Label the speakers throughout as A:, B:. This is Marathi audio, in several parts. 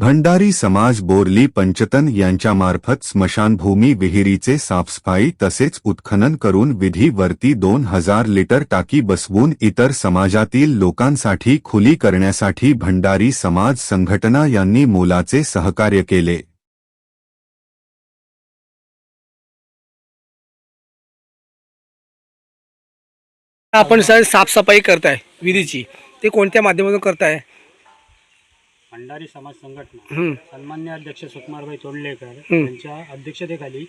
A: भंडारी समाज बोरली पंचतन यांच्यामार्फत स्मशानभूमी विहिरीचे साफसफाई तसेच उत्खनन करून विधीवरती 2000 लिटर टाकी बसवून इतर समाजातील लोकांसाठी खुली करण्यासाठी भंडारी समाज संघटना यांनी मोलाचे सहकार्य केले।
B: आपण सर साफसफाई करताय विधीची, ते कोणत्या माध्यमातून करताय?
C: भंडारी समाज संघटना सन्मान्य अध्यक्ष सुकुमारभाई तोडलेकर यांच्या अध्यक्षतेखाली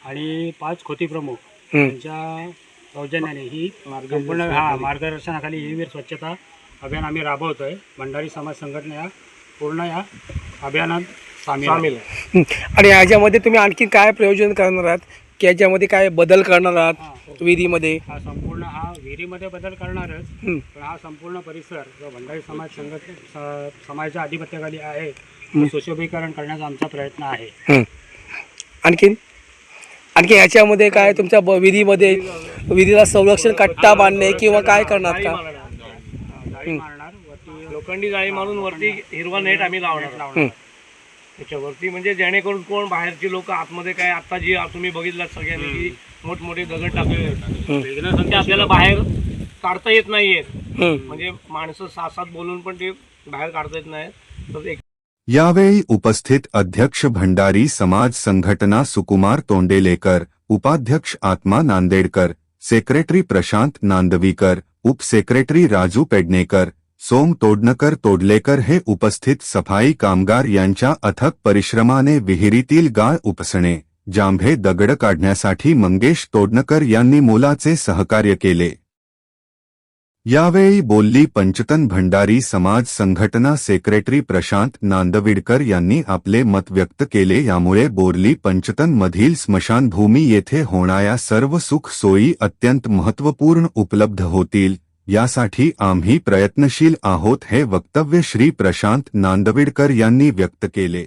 C: आणि 5 खोती प्रमुख यांच्या सौजन्याने ही संपूर्ण मार्गदर्शनाखाली ही विहीर स्वच्छता अभियान आम्ही राबवतोय। भंडारी समाज संघटना या पूर्ण या अभियानात सामील आहे।
B: आणि याच्यामध्ये तुम्ही आणखी काय प्रयोजन करणार आहात की याच्यामध्ये काय बदल करणार आहात विहिरीमध्ये?
C: संपूर्ण विहिरीमध्ये बदल करणारच, पण हा संपूर्ण परिसर जो भंडारी समाज समाजाच्या अधिपत्याखाली आहे सुशोभीकरण करण्याचा आमचा प्रयत्न आहे।
B: आणखी याच्यामध्ये काय तुमच्या विहिरीमध्ये विहिरीला संरक्षण कट्टा बांधणे किंवा काय करणार का?
C: जाळी मारणार वरती,
D: लोखंडी जाळी मारून वरती हिरवा नेट आम्ही लावणार त्याच्यावरती, म्हणजे जेणेकरून कोण बाहेरची लोक आतमध्ये काय आता जी तुम्ही बघितलात सगळ्यांनी की मोठमोठे दगड टाकले आपल्याला बाहेर काढता येत नाहीये, म्हणजे माणसं 6-7 बोलून पण ते बाहेर काढता येत नाही। तर
A: यावेळी उपस्थित अध्यक्ष भंडारी समाज संघटना सुकुमार तोंडेलेकर, उपाध्यक्ष आत्मा नांदेडकर, सेक्रेटरी प्रशांत नांदवीकर, उपसेक्रेटरी राजू पेडणेकर, सोम तोडणकर तोडलेकर हे उपस्थित सफाई कामगार यांच्या अथक परिश्रमाने विहिरीतील गाळ उपसणे, जांभे दगड काढण्यासाठी मंगेश तोडणकर यांनी मोलाचे सहकार्य केले। यावेळी बोलली पंचतन भंडारी समाज संघटना सेक्रेटरी प्रशांत नांदविडकर यांनी आपले मत व्यक्त केले। यामुळे बोरली पंचतन मधील स्मशानभूमी येथे होणाऱ्या सर्व सुख सोयी अत्यंत महत्त्वपूर्ण उपलब्ध होतील, यासाठी आम्ही प्रयत्नशील आहोत हे वक्तव्य श्री प्रशांत नांदविडकर यांनी व्यक्त केले।